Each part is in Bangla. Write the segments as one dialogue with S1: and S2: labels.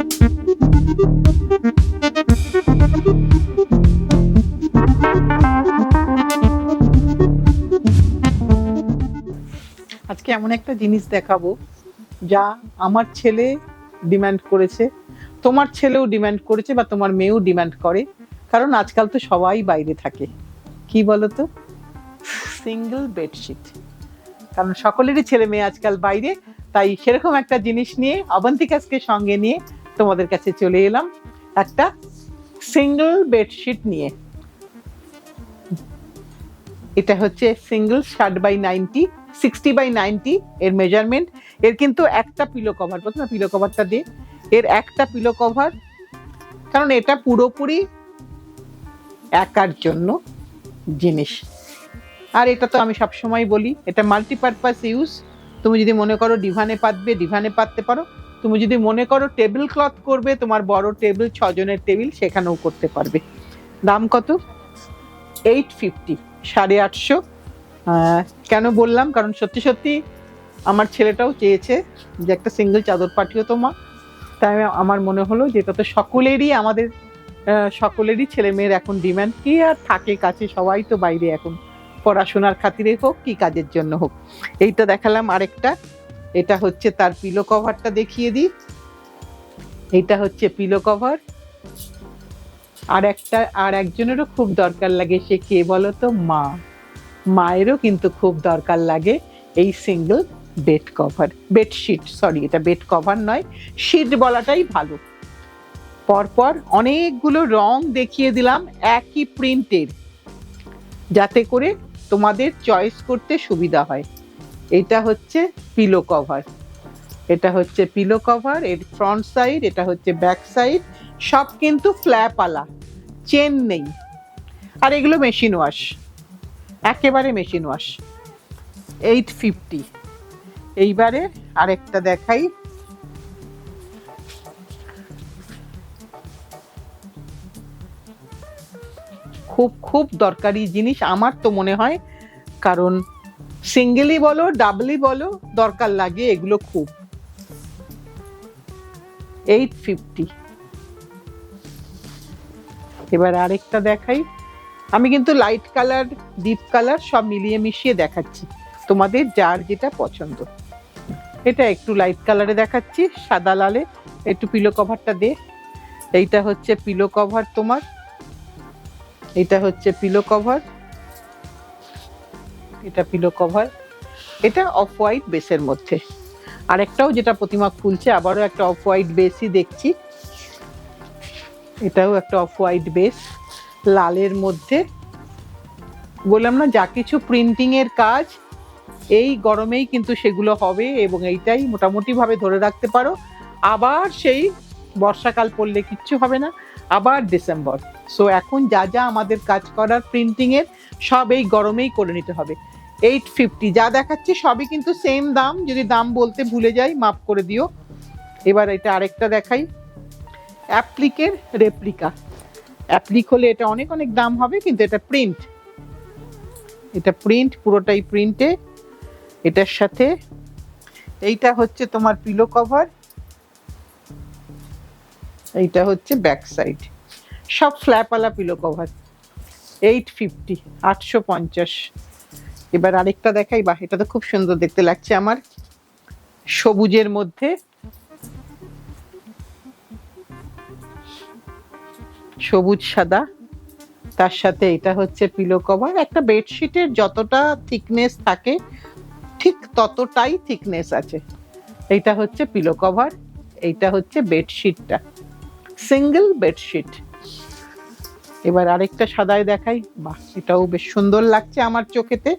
S1: আজকে এমন একটা জিনিস দেখাবো যা আমার ছেলে ডিমান্ড করেছে, তোমার ছেলেও ডিমান্ড করেছে, বা তোমার মেয়েও ডিমান্ড করে, কারণ আজকাল তো সবাই বাইরে থাকে। কি বলতো? Single bedsheet. কারণ সকলেরই ছেলে মেয়ে আজকাল বাইরে, তাই সেরকম একটা জিনিস নিয়ে অবন্তিকাকে সঙ্গে নিয়ে তোমাদের কাছে চলে এলাম একটা সিঙ্গেল বেডশিট নিয়ে। এটা হচ্ছে সিঙ্গেল 60x90, 60x90 এর মেজারমেন্ট। এর কিন্তু একটা পিলো কভার, প্রথমে পিলো কভারটা দিয়ে, এর একটা পিলো কভার, কারণ এটা পুরোপুরি একার জন্য জিনিস। আর এটা তো আমি সবসময় বলি, এটা মাল্টিপারপাস ইউজ। তুমি যদি মনে করো ডিভানে পাতবে, ডিভানে পাততে পারো। তুমি যদি মনে করো টেবিল ক্লথ করবে, তোমার বড় টেবিল, 6 জনের টেবিল, সেখানেও করতে পারবে। দাম কত? 850, 850। কেন বললাম? কারণ সত্যি সত্যি আমার ছেলেটাও চেয়েছে যে একটা সিঙ্গেল চাদর পাঠিও তো মা। তাই আমার মনে হলো যে এটা তো সকলেরই, আমাদের সকলেরই ছেলে মেয়ের এখন ডিমান্ড। কি আর থাকে কাছে, সবাই তো বাইরে এখন, পড়াশোনার খাতিরে হোক কি কাজের জন্য হোক। এইটা দেখালাম আরেকটা। এটা হচ্ছে তার পিলো কভারটা দেখিয়ে দিই। এইটা হচ্ছে পিলো কভার। আর একটা, আর একজনেরও খুব দরকার লাগে, সে কে বলো তো? মা। মায়েরও কিন্তু খুব দরকার লাগে এই single bed cover, bedsheet, sorry এটা বেড কভার নয়, শীট বলাটাই ভালো। পরপর অনেকগুলো রং দেখিয়ে দিলাম একই প্রিন্টের, যাতে করে তোমাদের চয়েস করতে সুবিধা হয়। এটা হচ্ছে পিলো কভার, এটা হচ্ছে পিলো কভার, এর ফ্রন্ট সাইড, এটা হচ্ছে ব্যাক সাইড, সব কিন্তু ফ্ল্যাপ আলা, চেন নেই। আর এগুলো মেশিন ওয়াশ, একেবারে মেশিন ওয়াশ। 850। এইবারে আরেকটা দেখাই। খুব খুব দরকারি জিনিস আমার তো মনে হয়, কারণ সিঙ্গেলই বলো ডাবলই বলো দরকার লাগে এগুলো খুব। 850। এবার আরেকটা দেখাই। আমি কিন্তু লাইট কালার, ডিপ কালার সব মিলিয়ে মিশিয়ে দেখাচ্ছি, তোমাদের যার যেটা পছন্দ। এটা একটু লাইট কালারে দেখাচ্ছি, সাদা লালে। একটু পিলো কভারটা দে। এইটা হচ্ছে পিলো কভার তোমার, এটা হচ্ছে পিলো কভার, এটা পিলো কভার। এটা অফ হোয়াইট বেসের মধ্যে। আরেকটাও যেটা প্রতিমা খুলছে, আবারও একটা অফ হোয়াইট বেসই দেখছি। এটাও একটা অফ হোয়াইট বেস লালের মধ্যে। বললাম না, যা কিছু প্রিন্টিং এর কাজ এই গরমেই কিন্তু সেগুলো হবে, এবং এইটাই মোটামুটি ভাবে ধরে রাখতে পারো। আবার সেই বর্ষাকাল পড়লে কিচ্ছু হবে না, আবার ডিসেম্বর। সো এখন যা যা আমাদের কাজ করার প্রিন্টিং এর, সব এই গরমেই করে নিতে হবে। 850 যা দেখাচ্ছি সবই কিন্তু সেম দাম, যদি দাম বলতে ভুলে যাই মাফ করে দিও। এবার এটা আরেকটা দেখাই, অ্যাপ্লিকের রেপ্লিকা। অ্যাপ্লিক হলে এটা অনেক অনেক দাম হবে, কিন্তু এটা প্রিন্ট, এটা প্রিন্ট, পুরোটাই প্রিন্টে। এটার সাথে এইটা হচ্ছে তোমার পিলো কভার, এইটা হচ্ছে ব্যাক সাইড, সব ফ্ল্যাপওয়ালা পিলো কভার। 850, 850। এবার আরেকটা দেখাই। বাহ, এটা তো খুব সুন্দর দেখতে লাগছে আমার, সবুজের মধ্যে, সবুজ সাদা। তার সাথে এটা হচ্ছে পিলো কভার। একটা বেডশিটের যতটা থিকনেস থাকে ঠিক ততটাই থিকনেস আছে। এইটা হচ্ছে পিলো কভার, এইটা হচ্ছে বেডশিটটা, সিঙ্গেল বেডশিট। এবার আরেকটা সাদায় দেখাই। বাহ, এটাও বেশ সুন্দর লাগছে আমার চোখেতে,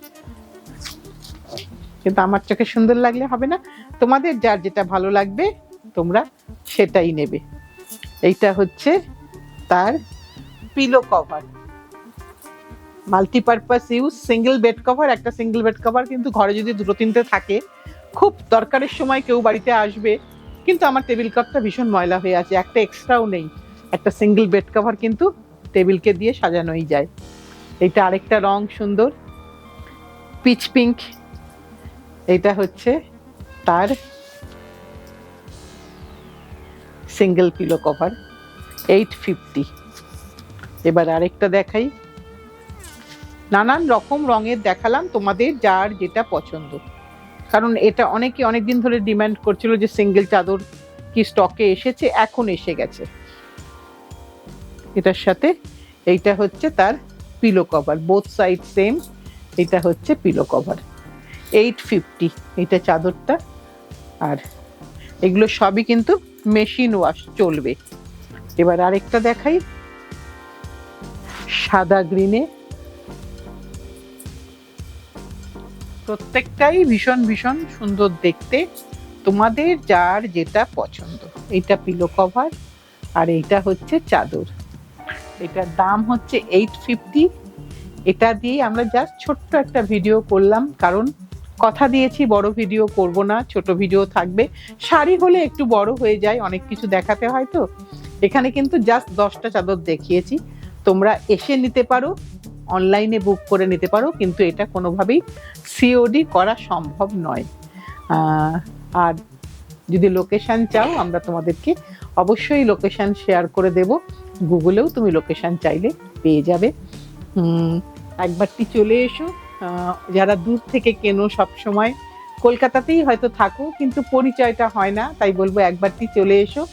S1: কিন্তু আমার চোখে সুন্দর লাগলে হবে না, তোমাদের যার যেটা ভালো লাগবে তোমরা সেটাই নেবে। এইটা হচ্ছে তার pillow cover, multipurpose use, single bed cover. একটা সিঙ্গেল বেড কভার কিন্তু ঘরে যদি দুটো তিনটে থাকে, খুব দরকারের সময় কেউ বাড়িতে আসবে, কিন্তু আমার টেবিল কাপটা ভীষণ ময়লা হয়ে আছে, একটা এক্সট্রাও নেই, একটা সিঙ্গেল বেড কভার কিন্তু টেবিলকে দিয়ে সাজানোই যায়। এইটা আরেকটা রং সুন্দর, পিচ পিঙ্ক। এইটা হচ্ছে তার সিঙ্গেল পিলো কভার 850। এবার আরেকটা দেখাই, নানান রকম রঙের দেখালাম, তোমাদের যার যেটা পছন্দ, কারণ এটা অনেকে অনেকদিন ধরে ডিমান্ড করছিল যে সিঙ্গেল চাদর কি স্টকে এসেছে, এখন এসে গেছে। এটার সাথে এইটা হচ্ছে তার pillow cover, both side same. এটা হচ্ছে পিলো কভার 850 এটা চাদরটা। আর এগুলো সবই কিন্তু মেশিন ওয়াশ, চলবে। এবার আরেকটা দেখাই, সাদা গ্রিনে, প্রত্যেকটাই ভীষণ ভীষণ সুন্দর দেখতে, তোমাদের যার যেটা পছন্দ। এইটা পিলো কভার আর এইটা হচ্ছে চাদর। এটার দাম হচ্ছে 850। এটা দিয়ে আমরা জাস্ট ছোট্ট একটা ভিডিও করলাম, কারণ কথা দিয়েছি বড় ভিডিও করব না, ছোট ভিডিও থাকবে। শাড়ি হলে একটু বড় হয়ে যায়, অনেক কিছু দেখাতে হয় তো। এখানে কিন্তু জাস্ট 10টা চাদর দেখিয়েছি, তোমরা এসে নিতে পারো, অনলাইনে বুক করে নিতে পারো, কিন্তু এটা কোনোভাবেই সিওডি করা সম্ভব নয়। আর যদি লোকেশন চাও, আমরা তোমাদেরকে অবশ্যই লোকেশন শেয়ার করে দেব, গুগলেও তুমি লোকেশন চাইলে পেয়ে যাবে। একবারটি চলে এসো, যারা দূর থেকে কেনো, সব সময় কলকাতাতেই হয়তো থাকো কিন্তু পরিচয়টা হয় না, তাই বলবো একবারটি চলে এসো।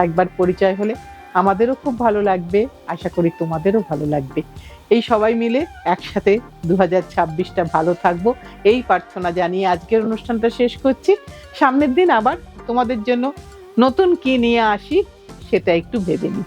S1: একবার পরিচয় হলে আমাদেরও খুব ভালো লাগবে, আশা করি তোমাদেরও ভালো লাগবে। এই সবাই মিলে একসাথে 2026টা ভালো থাকবো, এই প্রার্থনা জানিয়ে আজকের অনুষ্ঠানটা শেষ করছি। সামনের দিন আবার তোমাদের জন্য নতুন কি নিয়ে আসি সেটা একটু ভেবে নিই।